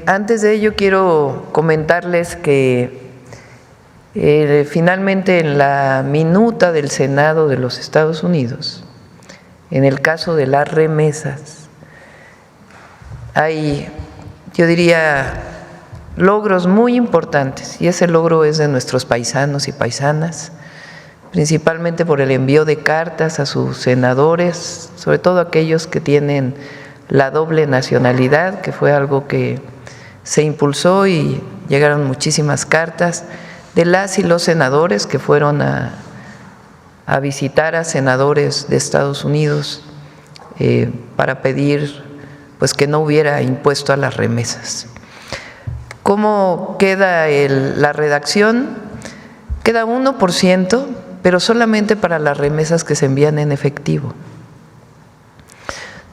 Antes de ello quiero comentarles que finalmente en la minuta del Senado de los Estados Unidos, en el caso de las remesas, hay, yo diría, logros muy importantes, y ese logro es de nuestros paisanos y paisanas, principalmente por el envío de cartas a sus senadores, sobre todo aquellos que tienen la doble nacionalidad, que fue algo que se impulsó y llegaron muchísimas cartas de las y los senadores que fueron a visitar a senadores de Estados Unidos para pedir pues que no hubiera impuesto a las remesas. ¿Cómo queda la redacción? Queda 1%, pero solamente para las remesas que se envían en efectivo.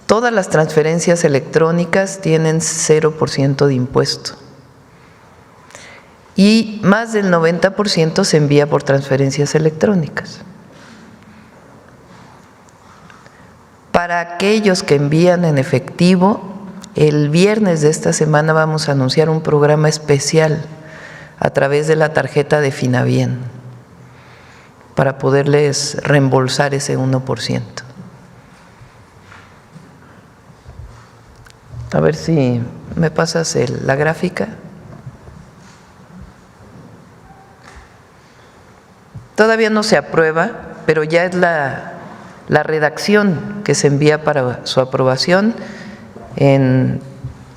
Todas las transferencias electrónicas tienen 0% de impuesto y más del 90% se envía por transferencias electrónicas. Para aquellos que envían en efectivo, el viernes de esta semana vamos a anunciar un programa especial a través de la tarjeta de Finabien para poderles reembolsar ese 1%. A ver si me pasas la gráfica. Todavía no se aprueba, pero ya es la redacción que se envía para su aprobación en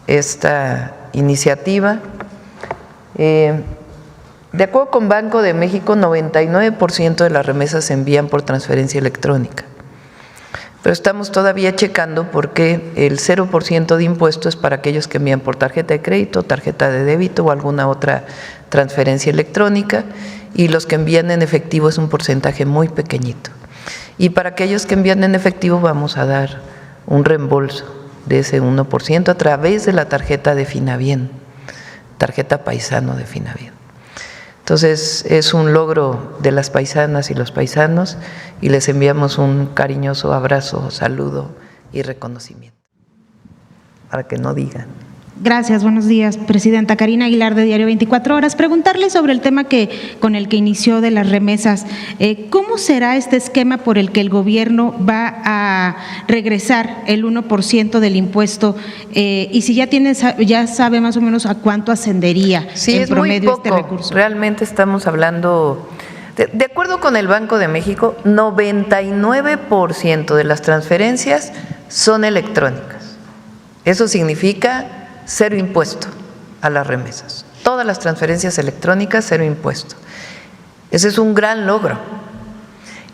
esta iniciativa. De acuerdo con Banco de México, 99% de las remesas se envían por transferencia electrónica. Pero estamos todavía checando porque el 0% de impuesto es para aquellos que envían por tarjeta de crédito, tarjeta de débito o alguna otra transferencia electrónica, y los que envían en efectivo es un porcentaje muy pequeñito. Y para aquellos que envían en efectivo vamos a dar un reembolso de ese 1% a través de la tarjeta de Finabien, tarjeta paisano de Finabien. Entonces, es un logro de las paisanas y los paisanos y les enviamos un cariñoso abrazo, saludo y reconocimiento, para que no digan. Gracias, buenos días, Presidenta. Karina Aguilar, de Diario 24 Horas. Preguntarle sobre el tema con el que inició de las remesas. ¿Cómo será este esquema por el que el gobierno va a regresar el 1% del impuesto? Y si ya sabe más o menos a cuánto ascendería en promedio este recurso. Realmente estamos hablando, de acuerdo con el Banco de México, 99% de las transferencias son electrónicas. Eso significa cero impuesto a las remesas. Todas las transferencias electrónicas, cero impuesto. Ese es un gran logro.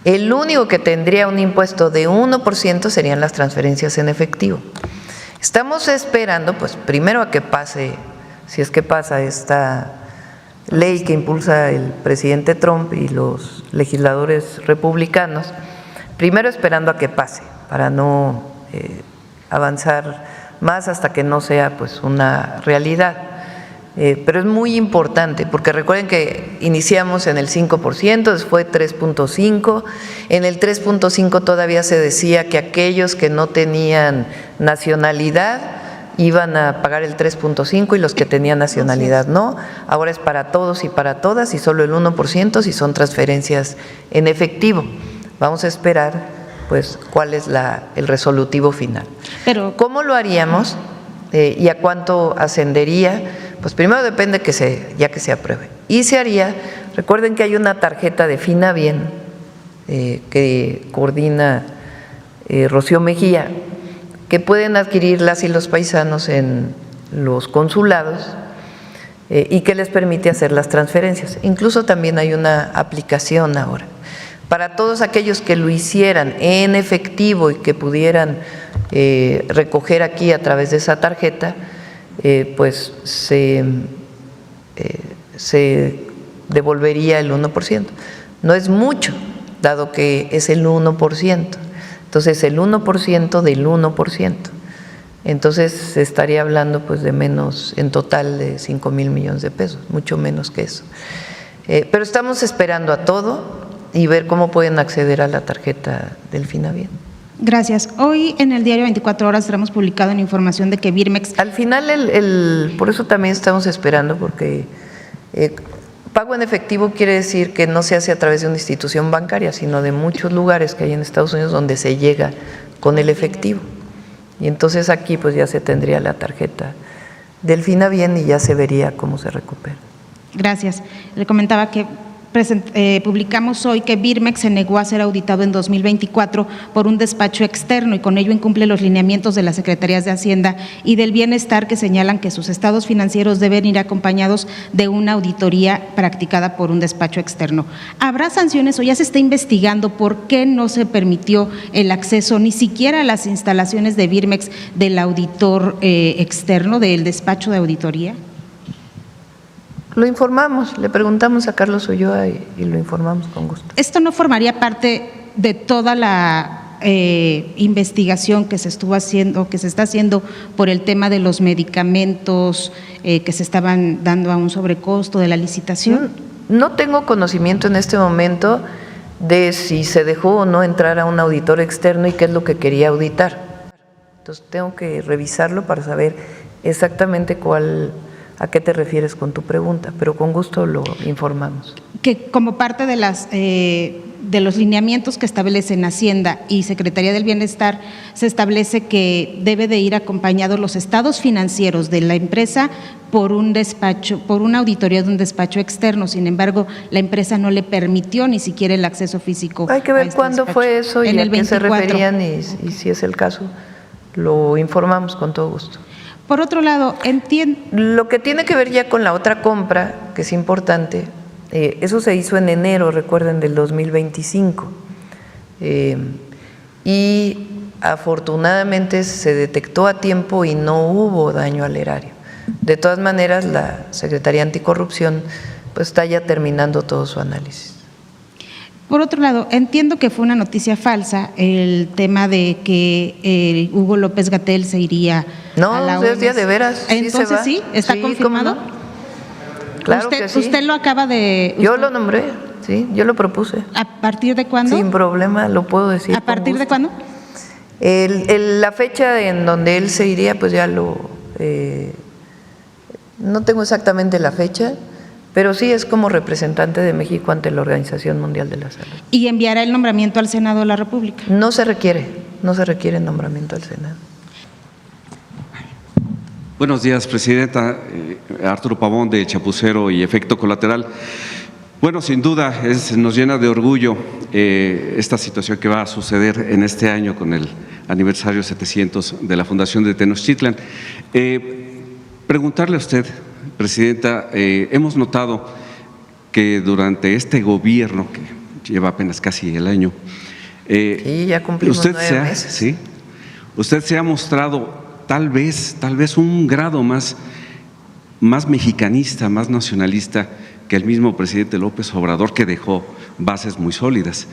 El único que tendría un impuesto de 1% serían las transferencias en efectivo. Estamos esperando, pues, primero a que pase, si es que pasa esta ley que impulsa el presidente Trump y los legisladores republicanos, primero esperando a que pase para no avanzar más hasta que no sea pues una realidad. Pero es muy importante porque recuerden que iniciamos en el 5%, después 3.5%, en el 3.5% todavía se decía que aquellos que no tenían nacionalidad iban a pagar el 3.5% y los que tenían nacionalidad no. Ahora es para todos y para todas y solo el 1% si son transferencias en efectivo. Vamos a esperar pues cuál es el resolutivo final. Pero ¿cómo lo haríamos y a cuánto ascendería? Pues primero depende ya que se apruebe. Y se haría, recuerden que hay una tarjeta de Finabien que coordina Rocío Mejía, que pueden adquirir las y los paisanos en los consulados y que les permite hacer las transferencias. Incluso también hay una aplicación ahora. Para todos aquellos que lo hicieran en efectivo y que pudieran recoger aquí a través de esa tarjeta, pues se devolvería el 1%. No es mucho, dado que es el 1%. Entonces, el 1% del 1%. Entonces, se estaría hablando pues de menos, en total de 5,000 millones de pesos, mucho menos que eso. Pero estamos esperando a todo y ver cómo pueden acceder a la tarjeta del Finabien. Gracias. Hoy en el diario 24 Horas tenemos publicado en información de que Birmex… Al final, por eso también estamos esperando, porque pago en efectivo quiere decir que no se hace a través de una institución bancaria, sino de muchos lugares que hay en Estados Unidos donde se llega con el efectivo. Y entonces aquí pues ya se tendría la tarjeta del Finabién y ya se vería cómo se recupera. Gracias. Le comentaba que publicamos hoy que Birmex se negó a ser auditado en 2024 por un despacho externo y con ello incumple los lineamientos de las Secretarías de Hacienda y del Bienestar, que señalan que sus estados financieros deben ir acompañados de una auditoría practicada por un despacho externo. ¿Habrá sanciones o ya se está investigando por qué no se permitió el acceso ni siquiera a las instalaciones de Birmex del auditor externo, del despacho de auditoría? Lo informamos, le preguntamos a Carlos Ulloa y lo informamos con gusto. ¿Esto no formaría parte de toda la investigación que se estuvo haciendo, que se está haciendo por el tema de los medicamentos que se estaban dando a un sobrecosto de la licitación? No tengo conocimiento en este momento de si se dejó o no entrar a un auditor externo y qué es lo que quería auditar. Entonces tengo que revisarlo para saber exactamente ¿a qué te refieres con tu pregunta? Pero con gusto lo informamos. Que como parte de los lineamientos que establecen Hacienda y Secretaría del Bienestar, se establece que debe de ir acompañados los estados financieros de la empresa por un despacho, por una auditoría de un despacho externo. Sin embargo, la empresa no le permitió ni siquiera el acceso físico. Hay que ver este cuándo despacho. fue eso y en a el qué se 24. referían y si es el caso, lo informamos con todo gusto. Por otro lado, entiendo… Lo que tiene que ver ya con la otra compra, que es importante, eso se hizo en enero, recuerden, del 2025. Y afortunadamente se detectó a tiempo y no hubo daño al erario. De todas maneras, la Secretaría Anticorrupción pues está ya terminando todo su análisis. Por otro lado, entiendo que fue una noticia falsa el tema de que Hugo López-Gatell se iría a la No, es día OMS. de veras. Entonces sí, ¿está Sí, confirmado? ¿cómo no? Claro que sí. Usted lo acaba de… Yo lo nombré, sí, yo lo propuse. ¿A partir de cuándo? Sin problema, lo puedo decir. ¿A partir de cuándo? La fecha en donde él se iría, pues ya no tengo exactamente la fecha, pero sí es como representante de México ante la Organización Mundial de la Salud. ¿Y enviará el nombramiento al Senado de la República? No se requiere nombramiento al Senado. Buenos días, Presidenta. Arturo Pavón, de Chapucero y Efecto Colateral. Bueno, sin duda nos llena de orgullo esta situación que va a suceder en este año con el aniversario 700 de la Fundación de Tenochtitlan. Preguntarle a usted, Presidenta, hemos notado que durante este gobierno, que lleva apenas casi el año, Sí, ya cumplimos 9 meses. ¿sí? Usted se ha mostrado tal vez un grado más mexicanista, más nacionalista que el mismo presidente López Obrador, que dejó bases muy sólidas.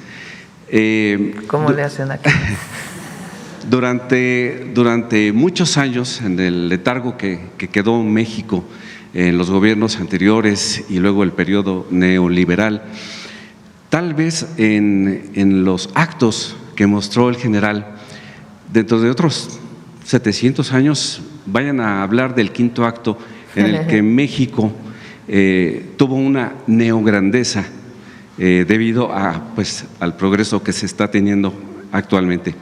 ¿Cómo le hacen aquí? Durante muchos años, en el letargo que quedó México en los gobiernos anteriores y luego el periodo neoliberal, tal vez en los actos que mostró el general, dentro de otros 700 años, vayan a hablar del quinto acto en el que México tuvo una neograndeza debido al progreso que se está teniendo actualmente.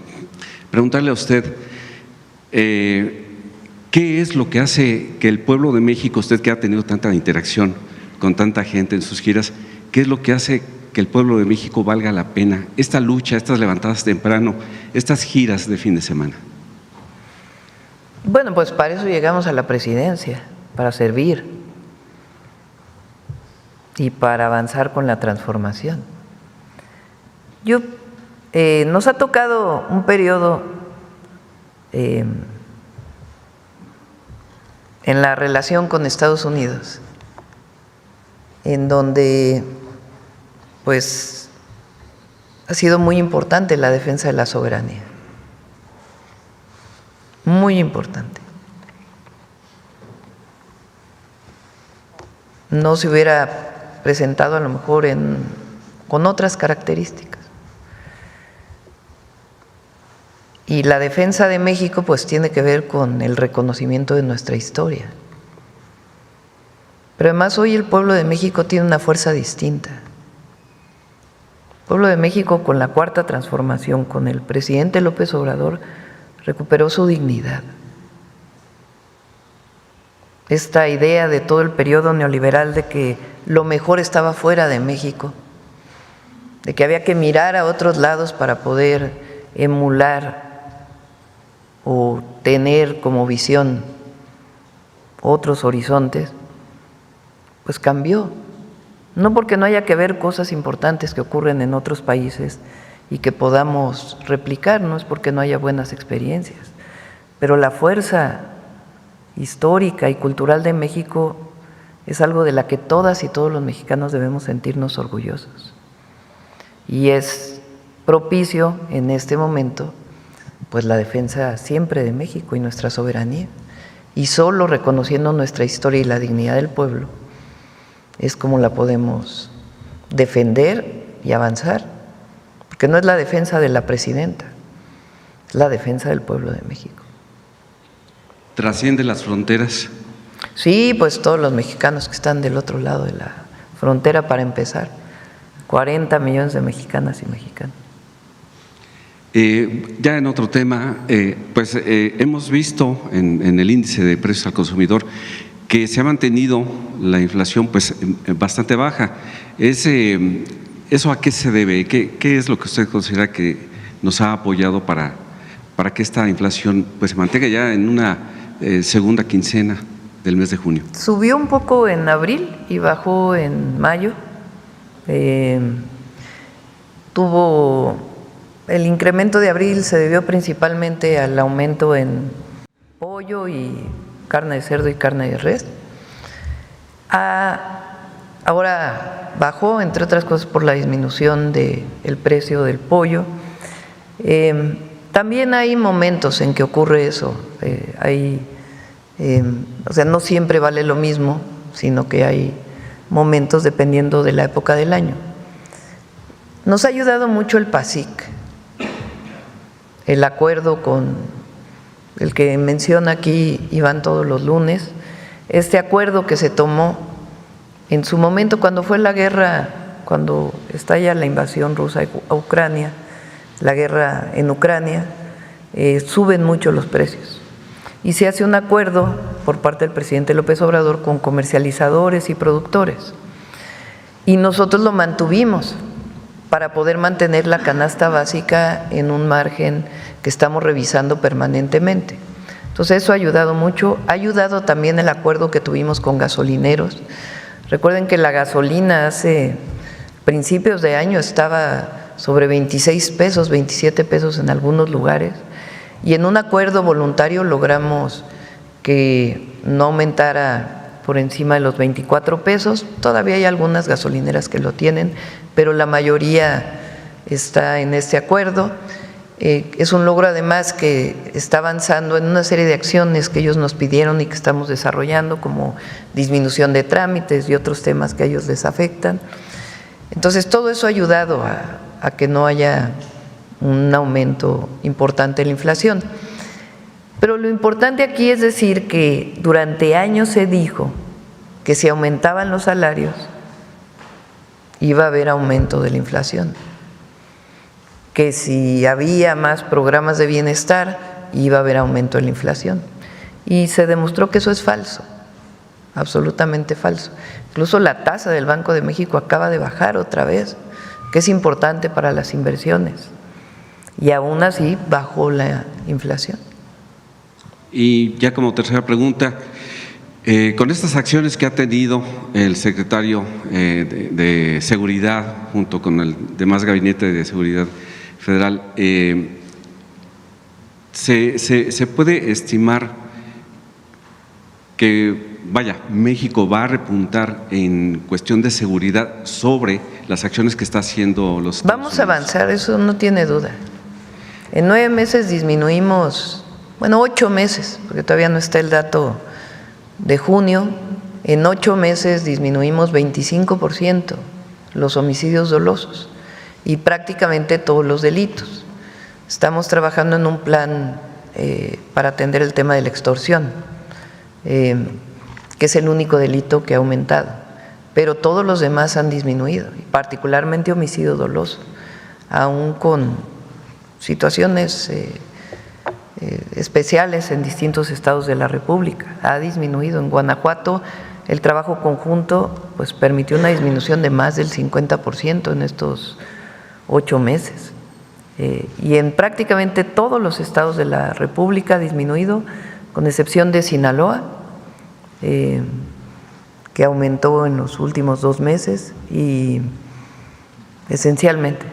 Preguntarle a usted, ¿qué es lo que hace que el pueblo de México, usted que ha tenido tanta interacción con tanta gente en sus giras, qué es lo que hace que el pueblo de México valga la pena esta lucha, estas levantadas temprano, estas giras de fin de semana? Bueno, pues para eso llegamos a la presidencia, para servir y para avanzar con la transformación. Nos ha tocado un periodo en la relación con Estados Unidos, en donde pues ha sido muy importante la defensa de la soberanía. Muy importante. No se hubiera presentado a lo mejor con otras características. Y la defensa de México pues tiene que ver con el reconocimiento de nuestra historia. Pero además hoy el pueblo de México tiene una fuerza distinta. El pueblo de México, con la Cuarta Transformación, con el presidente López Obrador, recuperó su dignidad. Esta idea de todo el periodo neoliberal de que lo mejor estaba fuera de México, de que había que mirar a otros lados para poder emular o tener como visión otros horizontes, pues cambió. No porque no haya que ver cosas importantes que ocurren en otros países y que podamos replicar, no es porque no haya buenas experiencias, pero la fuerza histórica y cultural de México es algo de la que todas y todos los mexicanos debemos sentirnos orgullosos. Y es propicio en este momento pues la defensa siempre de México y nuestra soberanía. Y solo reconociendo nuestra historia y la dignidad del pueblo es como la podemos defender y avanzar, porque no es la defensa de la presidenta, es la defensa del pueblo de México. ¿Trasciende las fronteras? Sí, pues todos los mexicanos que están del otro lado de la frontera, para empezar, 40 millones de mexicanas y mexicanos. Ya en otro tema, hemos visto en el índice de precios al consumidor que se ha mantenido la inflación pues bastante baja. ¿Eso a qué se debe? ¿Qué es lo que usted considera que nos ha apoyado para que esta inflación pues se mantenga ya en una segunda quincena del mes de junio? Subió un poco en abril y bajó en mayo. El incremento de abril se debió principalmente al aumento en pollo y carne de cerdo y carne de res. Ahora bajó, entre otras cosas, por la disminución del precio del pollo. También hay momentos en que ocurre eso. O sea, no siempre vale lo mismo, sino que hay momentos dependiendo de la época del año. Nos ha ayudado mucho el PASIC, el acuerdo con el que menciona aquí Iván todos los lunes, este acuerdo que se tomó en su momento cuando fue la guerra, cuando estalla la invasión rusa a Ucrania, la guerra en Ucrania, suben mucho los precios. Y se hace un acuerdo por parte del presidente López Obrador con comercializadores y productores. Y nosotros lo mantuvimos para poder mantener la canasta básica en un margen que estamos revisando permanentemente. Entonces eso ha ayudado mucho, ha ayudado también el acuerdo que tuvimos con gasolineros. Recuerden que la gasolina hace principios de año estaba sobre 26 pesos, 27 pesos en algunos lugares, y en un acuerdo voluntario logramos que no aumentara por encima de los 24 pesos. Todavía hay algunas gasolineras que lo tienen, pero la mayoría está en este acuerdo. Es un logro además que está avanzando en una serie de acciones que ellos nos pidieron y que estamos desarrollando, como disminución de trámites y otros temas que a ellos les afectan. Entonces todo eso ha ayudado a que no haya un aumento importante en la inflación. Pero lo importante aquí es decir que durante años se dijo que si aumentaban los salarios iba a haber aumento de la inflación, que si había más programas de bienestar iba a haber aumento de la inflación. Y se demostró que eso es falso, absolutamente falso. Incluso la tasa del Banco de México acaba de bajar otra vez, que es importante para las inversiones, y aún así bajó la inflación. Y ya como tercera pregunta, con estas acciones que ha tenido el secretario de Seguridad junto con el demás Gabinete de Seguridad Federal, ¿se puede estimar que, México va a repuntar en cuestión de seguridad sobre las acciones que está haciendo los Estados Vamos a avanzar, eso no tiene duda. En 9 meses disminuimos, 8 meses, porque todavía no está el dato de junio, en 8 meses disminuimos 25% los homicidios dolosos y prácticamente todos los delitos. Estamos trabajando en un plan para atender el tema de la extorsión, que es el único delito que ha aumentado, pero todos los demás han disminuido, particularmente homicidio doloso, aún con situaciones especiales en distintos estados de la República. Ha disminuido. En Guanajuato el trabajo conjunto pues permitió una disminución de más del 50% en estos 8 meses. Y en prácticamente todos los estados de la República ha disminuido, con excepción de Sinaloa, que aumentó en los últimos 2 meses, y esencialmente,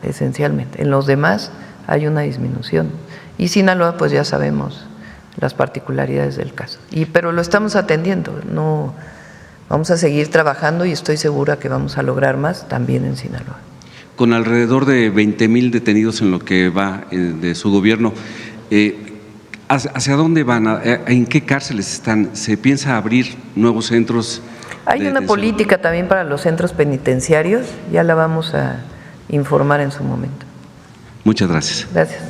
en los demás hay una disminución. Y Sinaloa, pues ya sabemos las particularidades del caso. Pero lo estamos atendiendo, no, vamos a seguir trabajando y estoy segura que vamos a lograr más también en Sinaloa. Con alrededor de 20,000 detenidos en lo que va de su gobierno, ¿hacia dónde van? ¿En qué cárceles están? ¿Se piensa abrir nuevos centros? Hay una política también para los centros penitenciarios, ya la vamos a informar en su momento. Muchas gracias. Gracias.